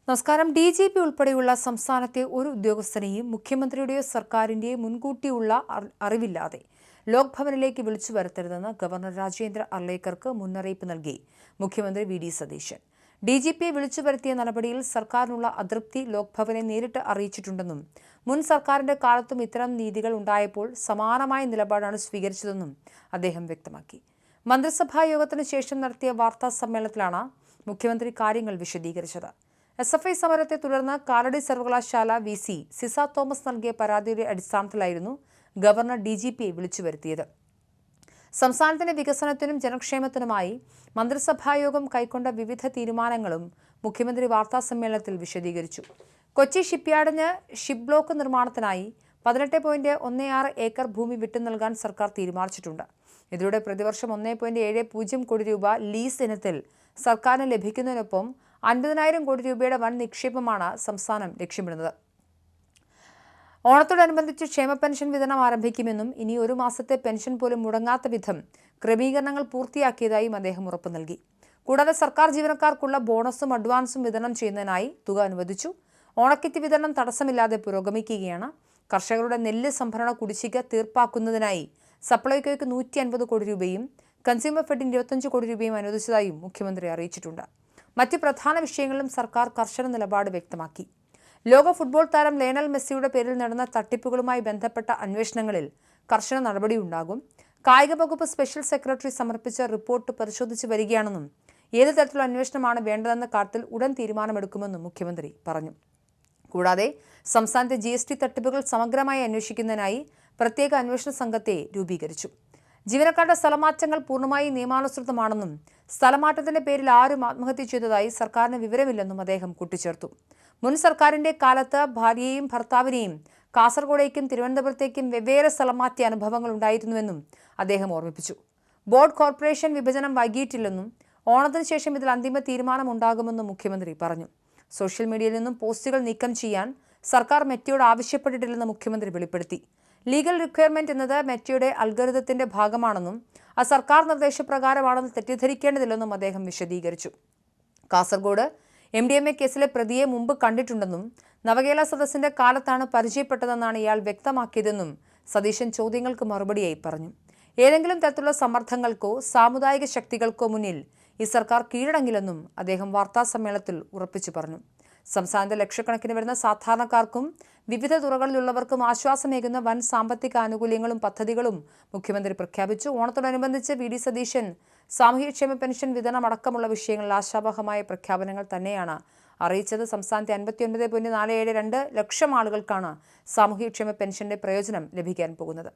നമസ്കാരം. DGP ഉൾപ്പെടെയുള്ള സംസ്ഥാനത്തെ ഒരു ഉദ്യോഗസ്ഥനെയും മുഖ്യമന്ത്രിയുടെയോ സർക്കാരിന്റെയോ മുൻകൂട്ടിയുള്ള അറിവില്ലാതെ ലോക് ഭവനിലേക്ക് വിളിച്ചു വരുത്തരുതെന്ന് ഗവർണർ രാജേന്ദ്ര അർലേക്കർക്ക് മുന്നറിയിപ്പ് നൽകി മുഖ്യമന്ത്രി VD സതീശൻ. DGPയെ വിളിച്ചു വരുത്തിയ നടപടിയിൽ സർക്കാരിനുള്ള അതൃപ്തി ലോക് ഭവനെ നേരിട്ട് അറിയിച്ചിട്ടുണ്ടെന്നും മുൻ സർക്കാരിന്റെ കാലത്തും ഇത്തരം നീതികൾ ഉണ്ടായപ്പോൾ സമാനമായ നിലപാടാണ് സ്വീകരിച്ചതെന്നും അദ്ദേഹം വ്യക്തമാക്കി. മന്ത്രിസഭാ യോഗത്തിന് ശേഷം നടത്തിയ വാർത്താ സമ്മേളനത്തിലാണ് മുഖ്യമന്ത്രി കാര്യങ്ങൾ വിശദീകരിച്ചത്. SFI സമരത്തെ തുടർന്ന് കാലടി സർവകലാശാല VC സിസ തോമസ് നൽകിയ പരാതിയുടെ അടിസ്ഥാനത്തിലായിരുന്നു ഗവർണർ DGPയെ വിളിച്ചു വരുത്തിയത്. സംസ്ഥാനത്തിന്റെ വികസനത്തിനും ജനക്ഷേമത്തിനുമായി മന്ത്രിസഭായോഗം കൈക്കൊണ്ട വിവിധ തീരുമാനങ്ങളും മുഖ്യമന്ത്രി വാർത്താ സമ്മേളനത്തിൽ വിശദീകരിച്ചു. കൊച്ചി ഷിപ്പ്യാർഡിന് ഷിപ്പ് ബ്ലോക്ക് നിർമ്മാണത്തിനായി 18.16 ഏക്കർ ഭൂമി വിട്ടു നൽകാൻ സർക്കാർ തീരുമാനിച്ചിട്ടുണ്ട്. ഇതിലൂടെ പ്രതിവർഷം 1.70 കോടി രൂപ ലീസ് ഇനത്തിൽ സർക്കാരിന് ലഭിക്കുന്നതിനൊപ്പം 50,000 കോടി രൂപയുടെ വൻ നിക്ഷേപമാണ് സംസ്ഥാനം ലക്ഷ്യമിടുന്നത്. ഓണത്തോടനുബന്ധിച്ച് ക്ഷേമ പെൻഷൻ വിതരണം ആരംഭിക്കുമെന്നും ഇനി ഒരു മാസത്തെ പെൻഷൻ പോലും മുടങ്ങാത്ത വിധം ക്രമീകരണങ്ങൾ പൂർത്തിയാക്കിയതായും അദ്ദേഹം ഉറപ്പു നൽകി. കൂടാതെ സർക്കാർ ജീവനക്കാർക്കുള്ള ബോണസും അഡ്വാൻസും വിതരണം ചെയ്യുന്നതിനായി തുക അനുവദിച്ചു. ഓണക്കിറ്റ് വിതരണം തടസ്സമില്ലാതെ പുരോഗമിക്കുകയാണ്. കർഷകരുടെ നെല്ല് സംഭരണ കുടിശ്ശിക തീർപ്പാക്കുന്നതിനായി സപ്ലൈകോയ്ക്ക് 150 കോടി രൂപയും കൺസ്യൂമർ ഫെഡിന് 25 കോടി രൂപയും അനുവദിച്ചതായും മുഖ്യമന്ത്രി അറിയിച്ചിട്ടുണ്ട്. മറ്റ് പ്രധാന വിഷയങ്ങളിലും സർക്കാർ കർശന നിലപാട് വ്യക്തമാക്കി. ലോക ഫുട്ബോൾ താരം ലയണൽ മെസ്സിയുടെ പേരിൽ നടന്ന തട്ടിപ്പുകളുമായി ബന്ധപ്പെട്ട അന്വേഷണങ്ങളിൽ കർശന നടപടിയുണ്ടാകും. കായിക വകുപ്പ് സ്പെഷ്യൽ സെക്രട്ടറി സമർപ്പിച്ച റിപ്പോർട്ട് പരിശോധിച്ചു വരികയാണെന്നും ഏത് തരത്തിലുള്ള അന്വേഷണമാണ് വേണ്ടതെന്ന കാര്യത്തിൽ ഉടൻ തീരുമാനമെടുക്കുമെന്നും മുഖ്യമന്ത്രി പറഞ്ഞു. കൂടാതെ സംസ്ഥാനത്തെ GST തട്ടിപ്പുകൾ സമഗ്രമായി അന്വേഷിക്കുന്നതിനായി പ്രത്യേക അന്വേഷണ സംഘത്തെ രൂപീകരിച്ചു. ജീവനക്കാരുടെ സ്ഥലമാറ്റങ്ങൾ പൂർണ്ണമായി നിയമാനുസൃതമാണെന്നും സ്ഥലമാറ്റത്തിന്റെ പേരിൽ ആരും ആത്മഹത്യ ചെയ്തതായി സർക്കാരിന് വിവരമില്ലെന്നും അദ്ദേഹം കൂട്ടിച്ചേർത്തു. മുൻ സർക്കാരിന്റെ കാലത്ത് ഭാര്യയെയും ഭർത്താവിനെയും കാസർഗോഡേക്കും തിരുവനന്തപുരത്തേക്കും വെവ്വേറെ സ്ഥലം മാറ്റിയ അനുഭവങ്ങൾ ഉണ്ടായിരുന്നുവെന്നും അദ്ദേഹം ഓർമ്മിപ്പിച്ചു. ബോർഡ് കോർപ്പറേഷൻ വിഭജനം വൈകിയിട്ടില്ലെന്നും ഓണത്തിന് ശേഷം ഇതിൽ അന്തിമ തീരുമാനമുണ്ടാകുമെന്നും മുഖ്യമന്ത്രി പറഞ്ഞു. സോഷ്യൽ മീഡിയയിൽ നിന്നും പോസ്റ്റുകൾ നീക്കം ചെയ്യാൻ സർക്കാർ മെറ്റയോട് ആവശ്യപ്പെട്ടിട്ടില്ലെന്ന് മുഖ്യമന്ത്രി വെളിപ്പെടുത്തി. ലീഗൽ റിക്വയർമെന്റ് എന്നത് മെറ്റയുടെ അൽഗോരിതത്തിന്റെ ഭാഗമാണെന്നും അത് സർക്കാർ നിർദ്ദേശപ്രകാരമാണെന്ന് തെറ്റിദ്ധരിക്കേണ്ടതില്ലെന്നും അദ്ദേഹം വിശദീകരിച്ചു. കാസർഗോഡ് MDMA കേസിലെ പ്രതിയെ മുമ്പ് കണ്ടിട്ടുണ്ടെന്നും നവകേരള സദസ്സിന്റെ കാലത്താണ് പരിചയപ്പെട്ടതെന്നാണ് ഇയാൾ വ്യക്തമാക്കിയതെന്നും സതീശൻ ചോദ്യങ്ങൾക്ക് മറുപടിയായി പറഞ്ഞു. ഏതെങ്കിലും തരത്തിലുള്ള സമ്മർദ്ദങ്ങൾക്കോ സാമുദായിക ശക്തികൾക്കോ മുന്നിൽ ഈ സർക്കാർ കീഴടങ്ങില്ലെന്നും അദ്ദേഹം വാർത്താ സമ്മേളനത്തിൽ ഉറപ്പിച്ചു പറഞ്ഞു. സംസ്ഥാനത്തെ ലക്ഷക്കണക്കിന് വരുന്ന സാധാരണക്കാർക്കും വിവിധ തുറകളിലുള്ളവർക്കും ആശ്വാസമേകുന്ന വൻ സാമ്പത്തിക ആനുകൂല്യങ്ങളും പദ്ധതികളും മുഖ്യമന്ത്രി പ്രഖ്യാപിച്ചു. ഓണത്തോടനുബന്ധിച്ച് VD സതീശൻ സാമൂഹ്യക്ഷേമ പെൻഷൻ വിതരണം അടക്കമുള്ള വിഷയങ്ങളിൽ ആശാവഹമായ പ്രഖ്യാപനങ്ങൾ തന്നെയാണ് അറിയിച്ചത്. സംസ്ഥാനത്തെ 59.472 ലക്ഷം ആളുകൾക്കാണ് സാമൂഹ്യക്ഷേമ പെൻഷന്റെ പ്രയോജനം ലഭിക്കാൻ പോകുന്നത്.